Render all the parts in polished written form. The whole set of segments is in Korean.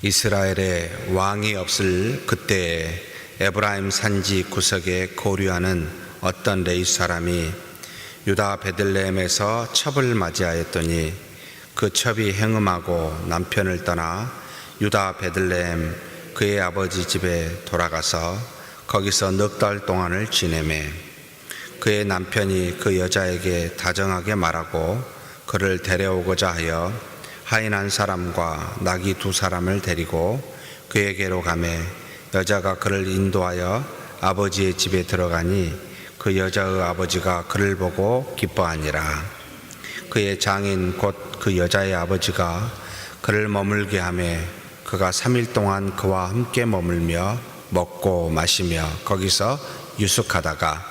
이스라엘에 왕이 없을 그때에 에브라임 산지 구석에 거류하는 어떤 레위 사람이 유다 베들레헴에서 첩을 맞이하였더니 그 첩이 행음하고 남편을 떠나 유다 베들레헴 그의 아버지 집에 돌아가서 거기서 넉 달 동안을 지내매 그의 남편이 그 여자에게 다정하게 말하고 그를 데려오고자 하여 하인 한 사람과 나귀 2사람을 데리고 그에게로 가매 여자가 그를 인도하여 아버지의 집에 들어가니 그 여자의 아버지가 그를 보고 기뻐하니라. 그의 장인 곧 그 여자의 아버지가 그를 머물게 하매 그가 3일 동안 그와 함께 머물며 먹고 마시며 거기서 유숙하다가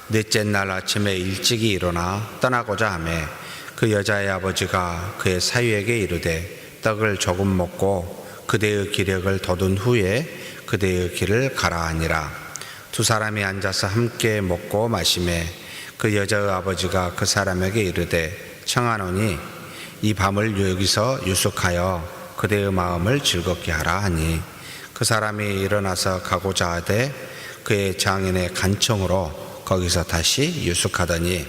넷째 날 아침에 일찍이 일어나 떠나고자 하매 그 여자의 아버지가 그의 사위에게 이르되 떡을 조금 먹고 그대의 기력을 돋운 후에 그대의 길을 가라 하니라. 2사람이 앉아서 함께 먹고 마시매 그 여자의 아버지가 그 사람에게 이르되 청하노니 이 밤을 여기서 유숙하여 그대의 마음을 즐겁게 하라 하니 그 사람이 일어나서 가고자 하되 그의 장인의 간청으로 거기서 다시 유숙하더니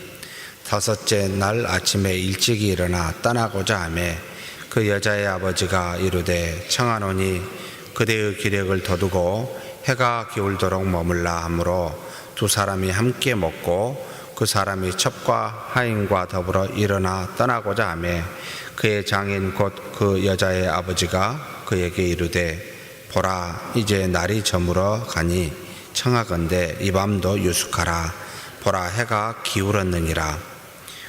5째 날 아침에 일찍이 일어나 떠나고자 하매 그 여자의 아버지가 이르되 청하노니 그대의 기력을 돋우고 해가 기울도록 머물라 하므로 2사람이 함께 먹고 그 사람이 첩과 하인과 더불어 일어나 떠나고자 하매 그의 장인 곧 그 여자의 아버지가 그에게 이르되 보라 이제 날이 저물어 가니 청하건대 이 밤도 유숙하라. 보라 해가 기울었느니라.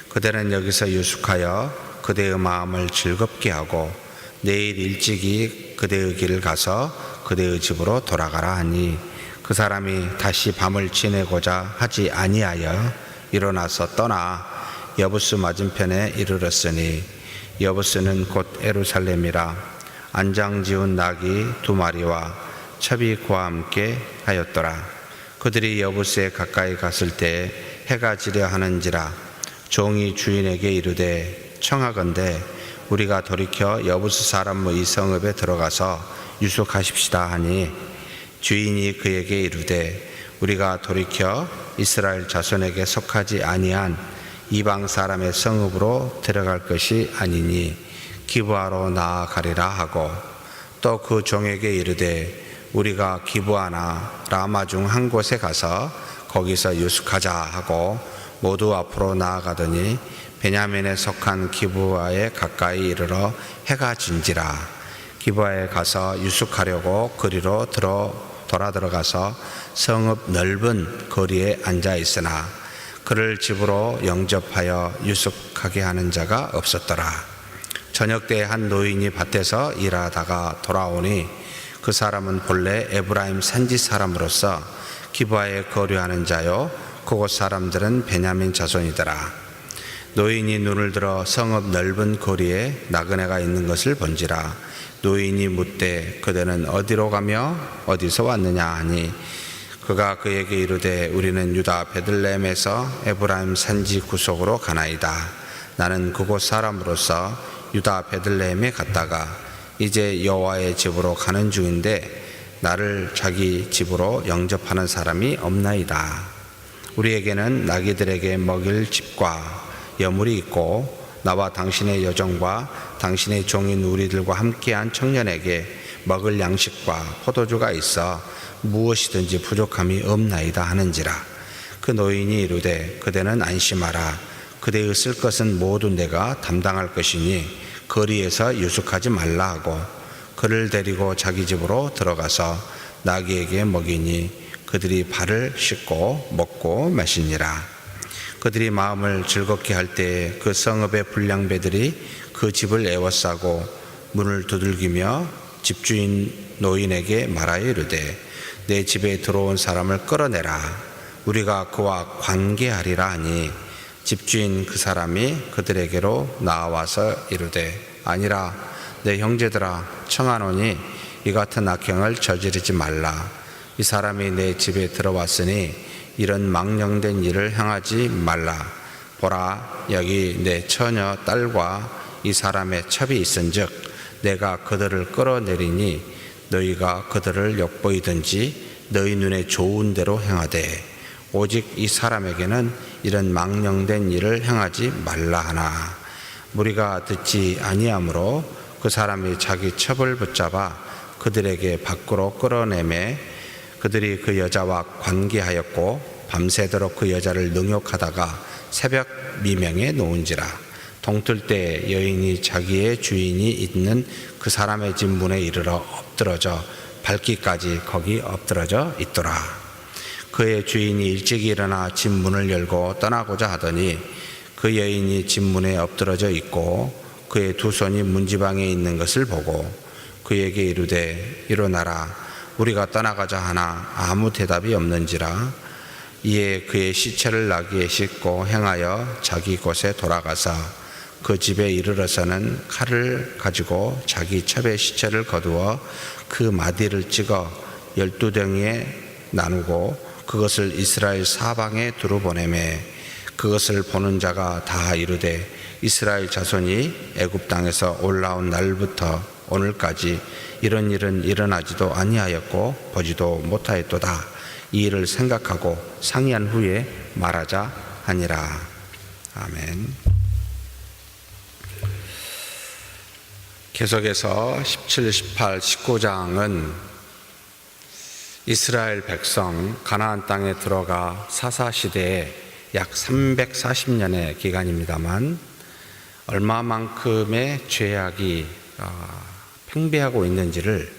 그대는 여기서 유숙하여 그대의 마음을 즐겁게 하고 내일 일찍이 그대의 길을 가서 그대의 집으로 돌아가라 하니 그 사람이 다시 밤을 지내고자 하지 아니하여 일어나서 떠나 여부스 맞은편에 이르렀으니 여부스는 곧 예루살렘이라. 안장 지운 나귀 2마리와 첩이 그와 함께 하였더라. 그들이 여부스에 가까이 갔을 때 해가 지려 하는지라. 종이 주인에게 이르되 청하건대 우리가 돌이켜 여부스 사람의 이 성읍에 들어가서 유숙하십시다 하니 주인이 그에게 이르되 우리가 돌이켜 이스라엘 자손에게 속하지 아니한 이방 사람의 성읍으로 들어갈 것이 아니니 기브아로 나아가리라 하고 또 그 종에게 이르되 우리가 기브아나 라마 중 한 곳에 가서 거기서 유숙하자 하고 모두 앞으로 나아가더니 베냐민에 속한 기브아에 가까이 이르러 해가 진지라. 기브아에 가서 유숙하려고 거리로 돌아 들어가서 성읍 넓은 거리에 앉아 있으나 그를 집으로 영접하여 유숙하게 하는 자가 없었더라. 저녁 때 한 노인이 밭에서 일하다가 돌아오니 그 사람은 본래 에브라임 산지 사람으로서 기브아에 거류하는 자요 그곳 사람들은 베냐민 자손이더라. 노인이 눈을 들어 성읍 넓은 거리에 나그네가 있는 것을 본지라. 노인이 묻되 그대는 어디로 가며 어디서 왔느냐 하니 그가 그에게 이르되 우리는 유다 베들레헴에서 에브라임 산지 구석으로 가나이다. 나는 그곳 사람으로서 유다 베들레헴에 갔다가 이제 여호와의 집으로 가는 중인데 나를 자기 집으로 영접하는 사람이 없나이다. 우리에게는 나귀들에게 먹일 집과 여물이 있고 나와 당신의 여종과 당신의 종인 우리들과 함께한 청년에게 먹을 양식과 포도주가 있어 무엇이든지 부족함이 없나이다 하는지라. 그 노인이 이르되 그대는 안심하라. 그대의 쓸 것은 모두 내가 담당할 것이니 거리에서 유숙하지 말라 하고 그를 데리고 자기 집으로 들어가서 나귀에게 먹이니 그들이 발을 씻고 먹고 마시니라. 그들이 마음을 즐겁게 할 때에 그 성읍의 불량배들이 그 집을 에워싸고 문을 두들기며 집주인 노인에게 말하여 이르되 내 집에 들어온 사람을 끌어내라. 우리가 그와 관계하리라 하니 집주인 그 사람이 그들에게로 나와서 이르되 아니라 내 형제들아 청하노니 이 같은 악행을 저지르지 말라. 이 사람이 내 집에 들어왔으니 이런 망령된 일을 행하지 말라. 보라 여기 내 처녀 딸과 이 사람의 첩이 있은즉 내가 그들을 끌어내리니 너희가 그들을 엿보이든지 너희 눈에 좋은 대로 행하되 오직 이 사람에게는 이런 망령된 일을 행하지 말라 하나 무리가 듣지 아니하므로 그 사람이 자기 첩을 붙잡아 그들에게 밖으로 끌어내매 그들이 그 여자와 관계하였고 밤새도록 그 여자를 능욕하다가 새벽 미명에 놓은지라 동틀 때 여인이 자기의 주인이 있는 그 사람의 집 문에 이르러 엎드러져 밟기까지 거기 엎드러져 있더라. 그의 주인이 일찍 일어나 집 문을 열고 떠나고자 하더니 그 여인이 집 문에 엎드러져 있고 그의 두 손이 문지방에 있는 것을 보고 그에게 이르되 일어나라 우리가 떠나가자 하나 아무 대답이 없는지라. 이에 그의 시체를 나귀에 싣고 행하여 자기 곳에 돌아가서 그 집에 이르러서는 칼을 가지고 자기 첩의 시체를 거두어 그 마디를 찍어 12덩이에 나누고 그것을 이스라엘 사방에 두루 보내매 그것을 보는 자가 다 이르되 이스라엘 자손이 애굽 땅에서 올라온 날부터 오늘까지 이런 일은 일어나지도 아니하였고 보지도 못하였도다. 이 일을 생각하고 상의한 후에 말하자 하니라. 아멘. 계속해서 17, 18, 19장은 이스라엘 백성 가나안 땅에 들어가 사사시대에 약 340년의 기간입니다만 얼마만큼의 죄악이 팽배하고 있는지를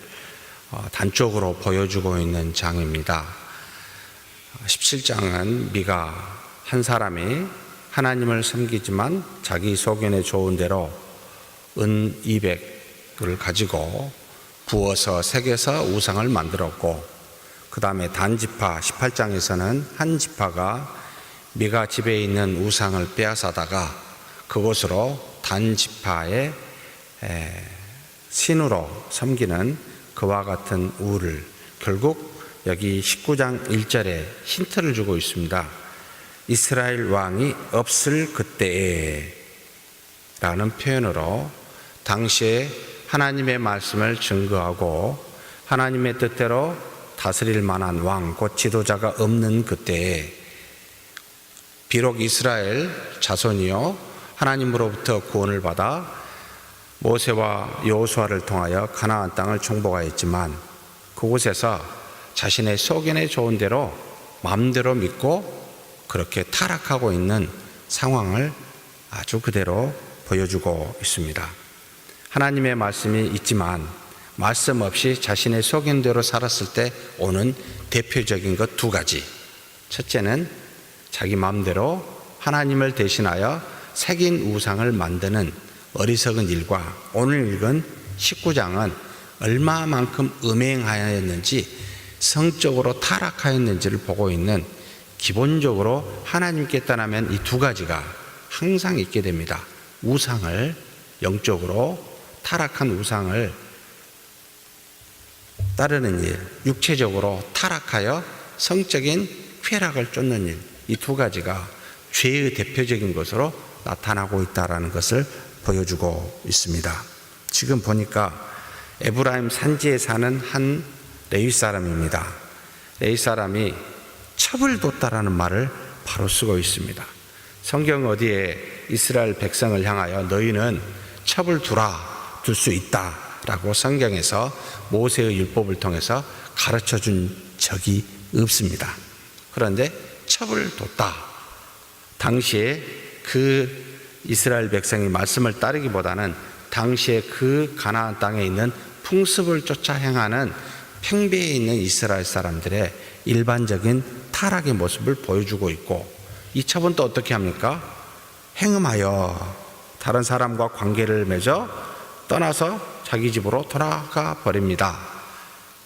단적으로 보여주고 있는 장입니다. 17장은 미가 한 사람이 하나님을 섬기지만 자기 소견에 좋은 대로 은 200을 가지고 부어서 색에서 우상을 만들었고 그 다음에 단지파 18장에서는 한 지파가 미가 집에 있는 우상을 빼앗아다가 그곳으로 단지파의 신으로 섬기는 그와 같은 우를 결국 여기 19장 1절에 힌트를 주고 있습니다. 이스라엘 왕이 없을 그때에 라는 표현으로 당시에 하나님의 말씀을 증거하고 하나님의 뜻대로 다스릴 만한 왕, 곧 지도자가 없는 그때에 비록 이스라엘 자손이요 하나님으로부터 구원을 받아 모세와 여호수아를 통하여 가나안 땅을 정복하였지만 그곳에서 자신의 소견에 좋은 대로 마음대로 믿고 그렇게 타락하고 있는 상황을 아주 그대로 보여주고 있습니다. 하나님의 말씀이 있지만 말씀 없이 자신의 소견대로 살았을 때 오는 대표적인 것 두 가지. 첫째는 자기 마음대로 하나님을 대신하여 새긴 우상을 만드는 어리석은 일과 오늘 읽은 19장은 얼마만큼 음행하였는지 성적으로 타락하였는지를 보고 있는 기본적으로 하나님께 떠나면 이 두 가지가 항상 있게 됩니다. 우상을 영적으로 타락한 우상을 따르는 일, 육체적으로 타락하여 성적인 쾌락을 쫓는 일, 이 두 가지가 죄의 대표적인 것으로 나타나고 있다는 것을 보여주고 있습니다. 지금 보니까 에브라임 산지에 사는 한 레위 사람입니다. 레위 사람이 첩을 뒀다라는 말을 바로 쓰고 있습니다. 성경 어디에 이스라엘 백성을 향하여 너희는 첩을 둘 수 있다라고 성경에서 모세의 율법을 통해서 가르쳐 준 적이 없습니다. 그런데 첩을 뒀다. 당시에 그 이스라엘 백성이 말씀을 따르기보다는 당시에 그 가나안 땅에 있는 풍습을 쫓아 행하는 팽배해 있는 이스라엘 사람들의 일반적인 타락의 모습을 보여주고 있고 이 첩은 또 어떻게 합니까? 행음하여 다른 사람과 관계를 맺어 떠나서 자기 집으로 돌아가 버립니다.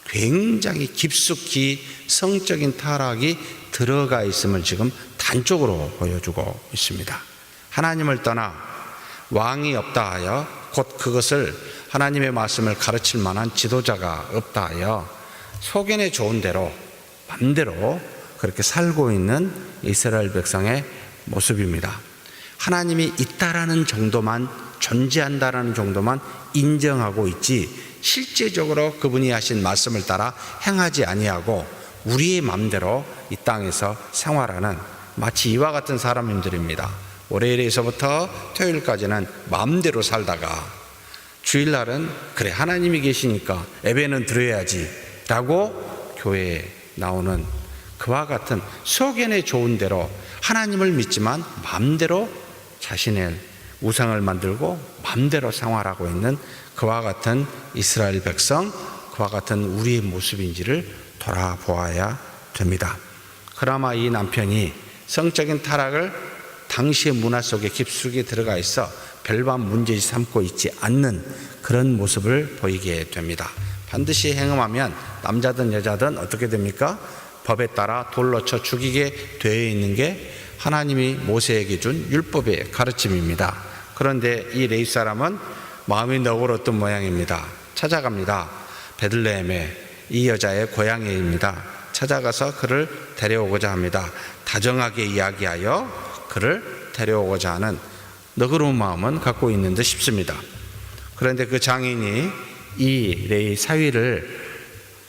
굉장히 깊숙이 성적인 타락이 들어가 있음을 지금 단적으로 보여주고 있습니다. 하나님을 떠나 왕이 없다 하여 곧 그것을 하나님의 말씀을 가르칠 만한 지도자가 없다 하여 소견에 좋은 대로 맘대로 그렇게 살고 있는 이스라엘 백성의 모습입니다. 하나님이 있다라는 정도만 존재한다라는 정도만 인정하고 있지 실제적으로 그분이 하신 말씀을 따라 행하지 아니하고 우리의 마음대로 이 땅에서 생활하는 마치 이와 같은 사람들입니다. 월요일에서부터 토요일까지는 마음대로 살다가 주일날은 그래 하나님이 계시니까 예배는 드려야지 라고 교회에 나오는 그와 같은 속연의 좋은 대로 하나님을 믿지만 마음대로 자신의 우상을 만들고 마음대로 생활하고 있는 그와 같은 이스라엘 백성, 그와 같은 우리의 모습인지를 돌아보아야 됩니다. 그나마 이 남편이 성적인 타락을 당시의 문화 속에 깊숙이 들어가 있어 별반 문제 삼고 있지 않는 그런 모습을 보이게 됩니다. 반드시 행음하면 남자든 여자든 어떻게 됩니까? 법에 따라 돌로 쳐 죽이게 되어 있는 게 하나님이 모세에게 준 율법의 가르침입니다. 그런데 이 레위 사람은 마음이 너그러웠던 모양입니다. 찾아갑니다. 베들레헴에 이 여자의 고향입니다. 찾아가서 그를 데려오고자 합니다. 다정하게 이야기하여 그를 데려오고자 하는 너그러운 마음은 갖고 있는 듯 싶습니다. 그런데 그 장인이 이 레위 사위를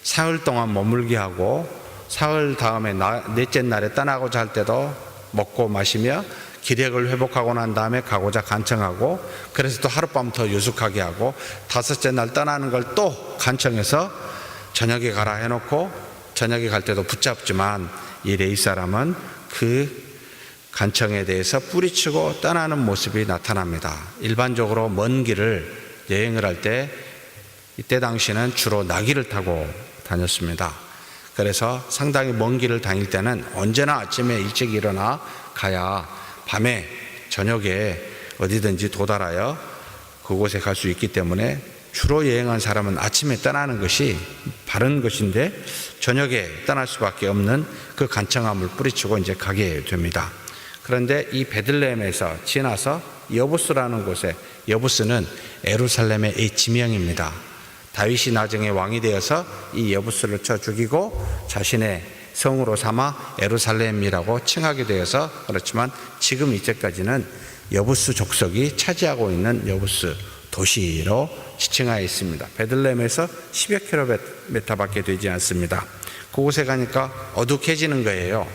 사흘 동안 머물게 하고 사흘 다음에 넷째 날에 떠나고자 할 때도 먹고 마시며 기력을 회복하고 난 다음에 가고자 간청하고 그래서 또 하룻밤 더 유숙하게 하고 다섯째 날 떠나는 걸 또 간청해서 저녁에 가라 해놓고 저녁에 갈 때도 붙잡지만 이 레위 사람은 그 간청에 대해서 뿌리치고 떠나는 모습이 나타납니다. 일반적으로 먼 길을 여행을 할 때 이때 당시는 주로 나귀를 타고 다녔습니다. 그래서 상당히 먼 길을 다닐 때는 언제나 아침에 일찍 일어나 가야 밤에 저녁에 어디든지 도달하여 그곳에 갈 수 있기 때문에 주로 여행한 사람은 아침에 떠나는 것이 바른 것인데 저녁에 떠날 수밖에 없는 그 간청함을 뿌리치고 이제 가게 됩니다. 그런데 이 베들레헴에서 지나서 여부스라는 곳에, 여부스는 예루살렘의 지명입니다. 다윗이 나중에 왕이 되어서 이 여부스를 쳐 죽이고 자신의 성으로 삼아 예루살렘이라고 칭하게 되어서 그렇지만 지금 이때까지는 여부스 족속이 차지하고 있는 여부스 도시로 지칭하여 있습니다. 베들레헴에서 10여 킬로미터밖에 되지 않습니다. 그곳에 가니까 어둑해지는 거예요.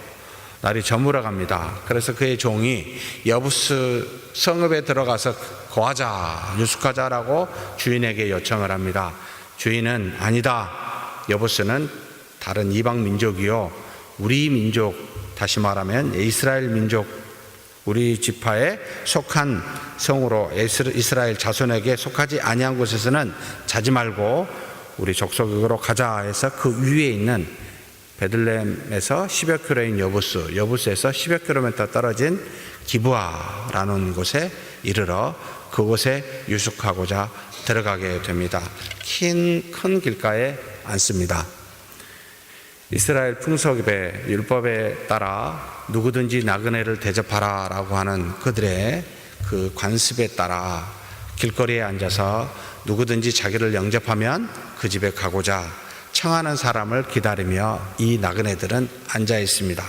날이 저물어 갑니다. 그래서 그의 종이 여부스 성읍에 들어가서 거하자, 유숙하자라고 주인에게 요청을 합니다. 주인은 아니다. 여부스는 다른 이방 민족이요, 우리 민족, 다시 말하면 이스라엘 민족, 우리 지파에 속한 성으로 이스라엘 자손에게 속하지 아니한 곳에서는 자지 말고 우리 족속으로 가자 해서 그 위에 있는 베들레헴에서 10여 킬로인 여부스에서 10여 킬로미터 떨어진 기브아라는 곳에 이르러 그곳에 유숙하고자 들어가게 됩니다. 큰 길가에 앉습니다. 이스라엘 풍속의 율법에 따라 누구든지 나그네를 대접하라 라고 하는 그들의 그 관습에 따라 길거리에 앉아서 누구든지 자기를 영접하면 그 집에 가고자 청하는 사람을 기다리며 이 나그네들은 앉아 있습니다.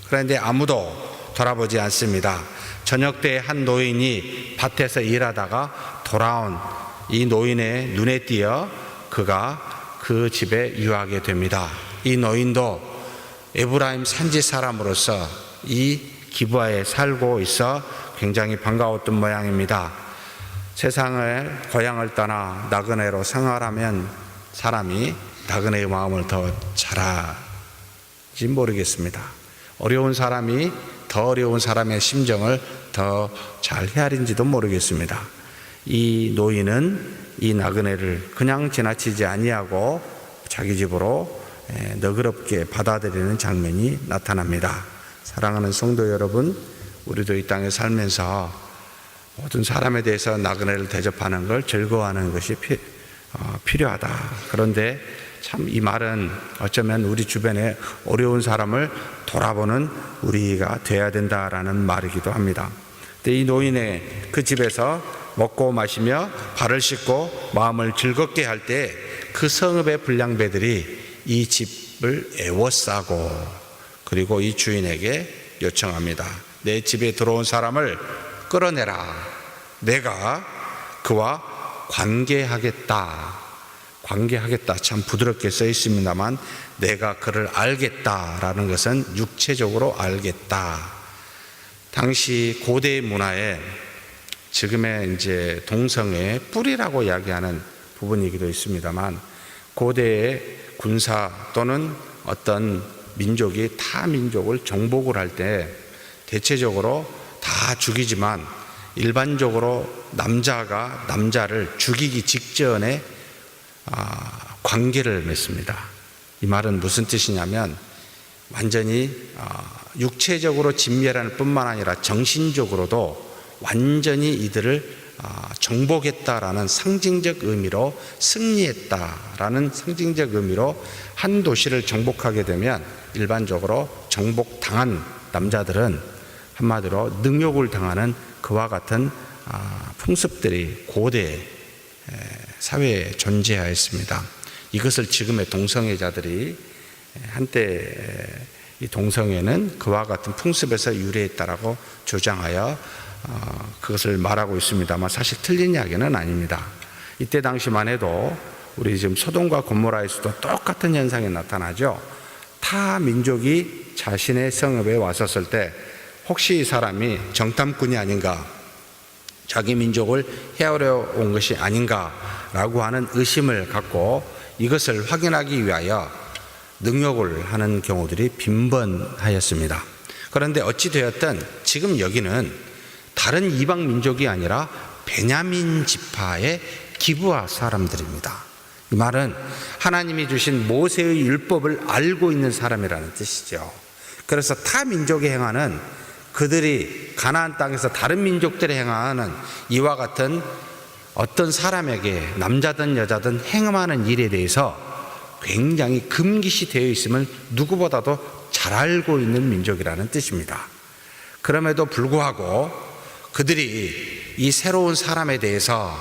그런데 아무도 돌아보지 않습니다. 저녁 때 한 노인이 밭에서 일하다가 돌아온 이 노인의 눈에 띄어 그가 그 집에 유하게 됩니다. 이 노인도 에브라임 산지 사람으로서 이 기브아에 살고 있어 굉장히 반가웠던 모양입니다. 세상을 고향을 떠나 나그네로 생활하면 사람이 나그네의 마음을 더 잘알지 모르겠습니다. 어려운 사람이 더 어려운 사람의 심정을 더 잘 헤아린지도 모르겠습니다. 이 노인은 이 나그네를 그냥 지나치지 아니하고 자기 집으로 너그럽게 받아들이는 장면이 나타납니다. 사랑하는 성도 여러분, 우리도 이 땅에 살면서 모든 사람에 대해서 나그네를 대접하는 걸 즐거워하는 것이 필요하다. 그런데 참 이 말은 어쩌면 우리 주변에 어려운 사람을 돌아보는 우리가 돼야 된다라는 말이기도 합니다. 근데 이 노인의 그 집에서 먹고 마시며 발을 씻고 마음을 즐겁게 할 때 그 성읍의 불량배들이 이 집을 애워싸고 그리고 이 주인에게 요청합니다. 내 집에 들어온 사람을 끌어내라. 내가 그와 관계하겠다. 관계하겠다. 참 부드럽게 써 있습니다만 내가 그를 알겠다라는 것은 육체적으로 알겠다. 당시 고대 문화에 지금의 이제 동성애의 뿌리라고 이야기하는 부분이기도 있습니다만 고대의 군사 또는 어떤 민족이 타 민족을 정복을 할 때 대체적으로 다 죽이지만 일반적으로 남자가 남자를 죽이기 직전에 관계를 맺습니다. 이 말은 무슨 뜻이냐면 완전히 육체적으로 진멸하는 뿐만 아니라 정신적으로도 완전히 이들을 정복했다라는 상징적 의미로 승리했다라는 상징적 의미로 한 도시를 정복하게 되면 일반적으로 정복당한 남자들은 한마디로 능욕을 당하는 그와 같은 풍습들이 고대 사회에 존재하였습니다. 이것을 지금의 동성애자들이 한때 이 동성애는 그와 같은 풍습에서 유래했다라고 주장하여 그것을 말하고 있습니다만 사실 틀린 이야기는 아닙니다. 이때 당시만 해도 우리 지금 소돔과 고모라에서도 똑같은 현상이 나타나죠. 타 민족이 자신의 성읍에 왔었을 때 혹시 이 사람이 정탐꾼이 아닌가, 자기 민족을 해하려 온 것이 아닌가라고 하는 의심을 갖고 이것을 확인하기 위하여 능욕을 하는 경우들이 빈번하였습니다. 그런데 어찌되었든 지금 여기는 다른 이방 민족이 아니라 베냐민 지파의 기브아 사람들입니다. 이 말은 하나님이 주신 모세의 율법을 알고 있는 사람이라는 뜻이죠. 그래서 타 민족이 행하는, 그들이 가나안 땅에서 다른 민족들이 행하는 이와 같은 어떤 사람에게 남자든 여자든 행함하는 일에 대해서 굉장히 금기시 되어 있음을 누구보다도 잘 알고 있는 민족이라는 뜻입니다. 그럼에도 불구하고 그들이 이 새로운 사람에 대해서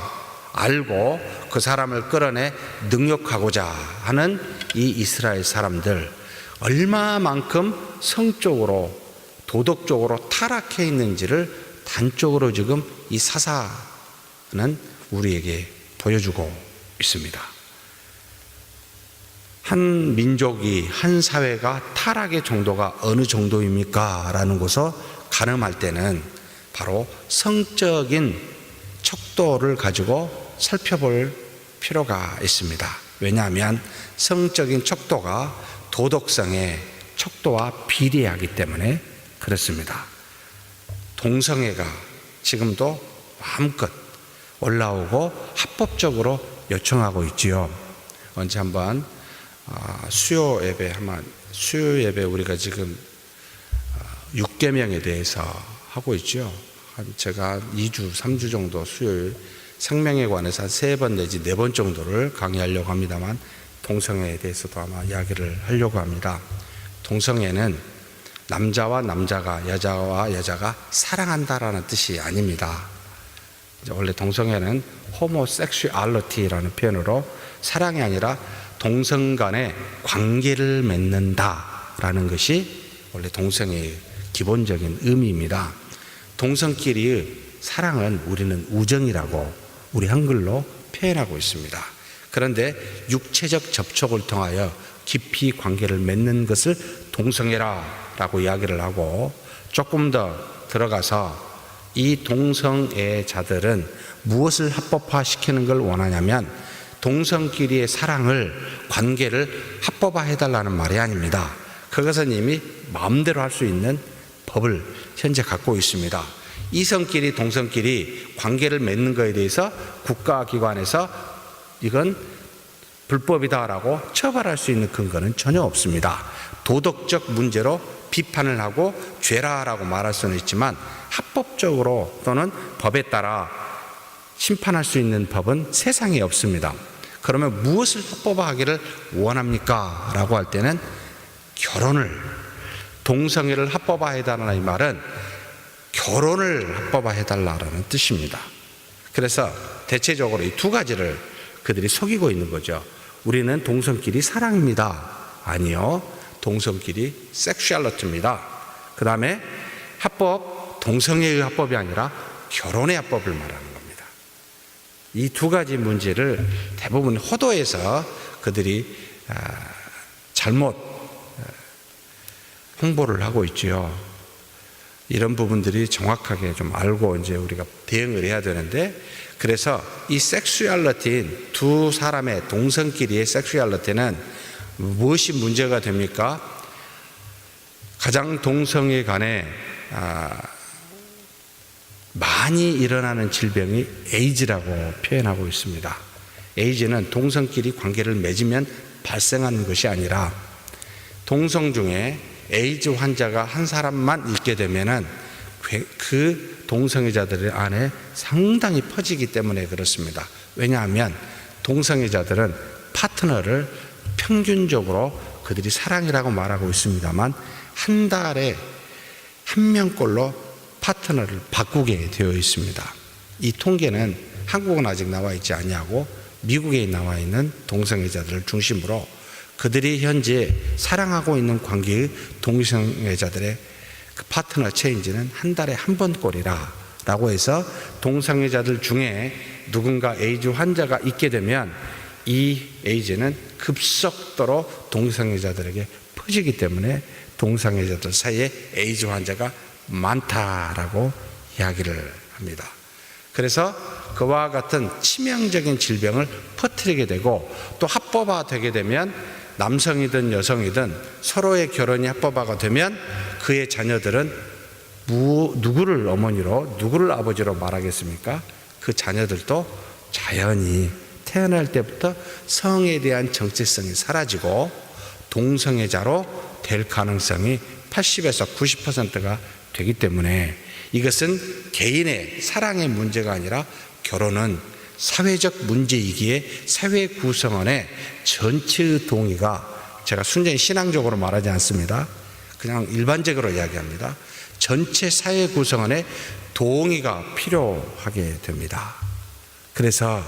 알고 그 사람을 끌어내 능욕하고자 하는 이 이스라엘 사람들, 얼마만큼 성적으로 도덕적으로 타락해 있는지를 단적으로 지금 이 사사는 우리에게 보여주고 있습니다. 한 민족이, 한 사회가 타락의 정도가 어느 정도입니까? 라는 것을 가늠할 때는 바로 성적인 척도를 가지고 살펴볼 필요가 있습니다. 왜냐하면 성적인 척도가 도덕성의 척도와 비례하기 때문에 그렇습니다. 동성애가 지금도 마음껏 올라오고 합법적으로 요청하고 있지요. 언제 한번 수요 예배 우리가 지금 6계명에 대해서 하고 있죠. 제가 2주, 3주 정도 수요일 생명에 관해서 한 3번 내지 4번 정도를 강의하려고 합니다만 동성애에 대해서도 아마 이야기를 하려고 합니다. 동성애는 남자와 남자가, 여자와 여자가 사랑한다라는 뜻이 아닙니다. 원래 동성애는 호모섹슈얼리티라는 표현으로 사랑이 아니라 동성 간의 관계를 맺는다라는 것이 원래 동성애의 기본적인 의미입니다. 동성끼리의 사랑은 우리는 우정이라고 우리 한글로 표현하고 있습니다. 그런데 육체적 접촉을 통하여 깊이 관계를 맺는 것을 동성애라고 이야기를 하고, 조금 더 들어가서 이 동성애자들은 무엇을 합법화시키는 걸 원하냐면 동성끼리의 사랑을, 관계를 합법화해달라는 말이 아닙니다. 그것은 이미 마음대로 할 수 있는 법을 현재 갖고 있습니다. 이성끼리, 동성끼리 관계를 맺는 것에 대해서 국가기관에서 이건 불법이다라고 처벌할 수 있는 근거는 전혀 없습니다. 도덕적 문제로 비판을 하고 죄라라고 말할 수는 있지만 합법적으로 또는 법에 따라 심판할 수 있는 법은 세상에 없습니다. 그러면 무엇을 합법화하기를 원합니까? 라고 할 때는 결혼을, 동성애를 합법화해달라는 이 말은 결혼을 합법화해달라는 뜻입니다. 그래서 대체적으로 이 두 가지를 그들이 속이고 있는 거죠. 우리는 동성끼리 사랑입니다. 아니요, 동성끼리 섹슈얼리티입니다. 그 다음에 합법, 동성애의 합법이 아니라 결혼의 합법을 말하는 겁니다. 이 두 가지 문제를 대부분 호도에서 그들이 잘못 홍보를 하고 있죠. 이런 부분들이 정확하게 좀 알고 이제 우리가 대응을 해야 되는데, 그래서 이 섹슈얼리티인 두 사람의 동성끼리의 섹슈얼리티는 무엇이 문제가 됩니까? 가장 동성애 간에 많이 일어나는 질병이 에이즈라고 표현하고 있습니다. 에이즈는 동성끼리 관계를 맺으면 발생하는 것이 아니라 동성 중에 에이즈 환자가 한 사람만 있게 되면은 그 동성애자들 안에 상당히 퍼지기 때문에 그렇습니다. 왜냐하면 동성애자들은 파트너를 평균적으로 그들이 사랑이라고 말하고 있습니다만 한 달에 한 명꼴로 파트너를 바꾸게 되어 있습니다. 이 통계는 한국은 아직 나와 있지 아니하고 미국에 나와 있는 동성애자들을 중심으로 그들이 현재 사랑하고 있는 관계의 동성애자들의 그 파트너 체인지는 한 달에 한 번꼴이라 라고 해서 동성애자들 중에 누군가 에이즈 환자가 있게 되면 이 에이즈는 급속도로 동성애자들에게 퍼지기 때문에 동성애자들 사이에 에이즈 환자가 많다라고 이야기를 합니다. 그래서 그와 같은 치명적인 질병을 퍼뜨리게 되고, 또 합법화되게 되면 남성이든 여성이든 서로의 결혼이 합법화가 되면 그의 자녀들은 누구를 어머니로 누구를 아버지로 말하겠습니까? 그 자녀들도 자연히 태어날 때부터 성에 대한 정체성이 사라지고 동성애자로 될 가능성이 80에서 90%가 되기 때문에 이것은 개인의 사랑의 문제가 아니라 결혼은 사회적 문제이기에 사회 구성원의 전체의 동의가, 제가 순전히 신앙적으로 말하지 않습니다. 그냥 일반적으로 이야기합니다. 전체 사회 구성원의 동의가 필요하게 됩니다. 그래서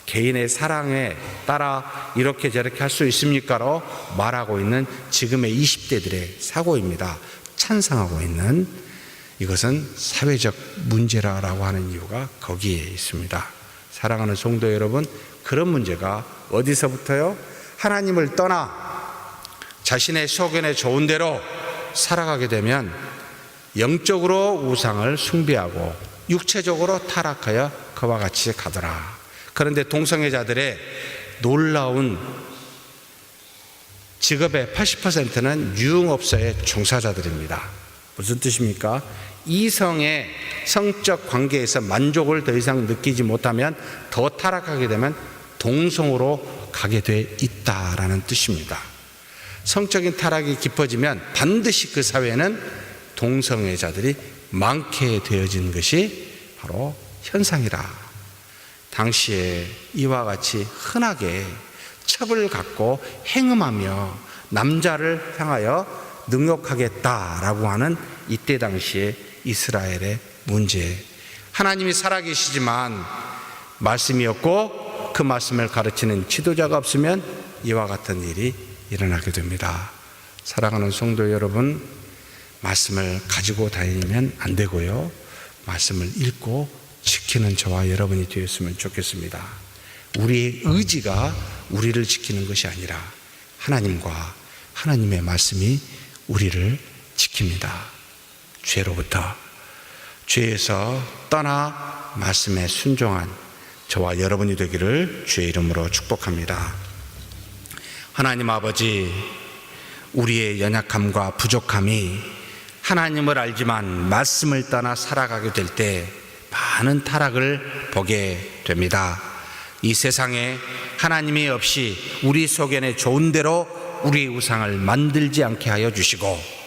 개인의 사랑에 따라 이렇게 저렇게 할 수 있습니까로 말하고 있는 지금의 20대들의 사고입니다. 찬성하고 있는 이것은 사회적 문제라고 하는 이유가 거기에 있습니다. 사랑하는 성도 여러분, 그런 문제가 어디서부터요? 하나님을 떠나 자신의 소견에 좋은 대로 살아가게 되면 영적으로 우상을 숭배하고 육체적으로 타락하여 그와 같이 가더라. 그런데 동성애자들의 놀라운 직업의 80%는 유흥업소의 종사자들입니다. 무슨 뜻입니까? 이성의 성적 관계에서 만족을 더 이상 느끼지 못하면 더 타락하게 되면 동성으로 가게 돼 있다라는 뜻입니다. 성적인 타락이 깊어지면 반드시 그 사회는 동성애자들이 많게 되어진 것이 바로 현상이라. 당시에 이와 같이 흔하게 첩을 갖고 행음하며 남자를 향하여 능욕하겠다라고 하는 이때 당시에 이스라엘의 문제. 하나님이 살아계시지만 말씀이 없고 그 말씀을 가르치는 지도자가 없으면 이와 같은 일이 일어나게 됩니다. 사랑하는 성도 여러분, 말씀을 가지고 다니면 안 되고요, 말씀을 읽고 지키는 저와 여러분이 되었으면 좋겠습니다. 우리의 의지가 우리를 지키는 것이 아니라 하나님과 하나님의 말씀이 우리를 지킵니다. 죄로부터, 죄에서 떠나 말씀에 순종한 저와 여러분이 되기를 주의 이름으로 축복합니다. 하나님 아버지, 우리의 연약함과 부족함이 하나님을 알지만 말씀을 떠나 살아가게 될 때 많은 타락을 보게 됩니다. 이 세상에 하나님이 없이 우리 소견에 좋은 대로 우리의 우상을 만들지 않게 하여 주시고,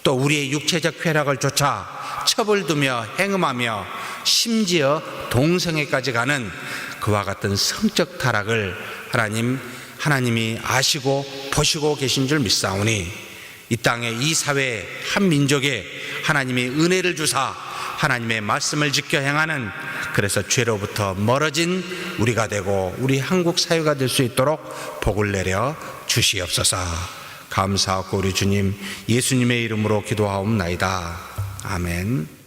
또 우리의 육체적 쾌락을 쫓아 첩을 두며 행음하며 심지어 동성애까지 가는 그와 같은 성적 타락을 하나님이 아시고 보시고 계신 줄 믿사오니, 이 땅에 이 사회에 한 민족에 하나님이 은혜를 주사 하나님의 말씀을 지켜 행하는, 그래서 죄로부터 멀어진 우리가 되고 우리 한국 사회가 될 수 있도록 복을 내려 주시옵소서. 감사하고 우리 주님 예수님의 이름으로 기도하옵나이다. 아멘.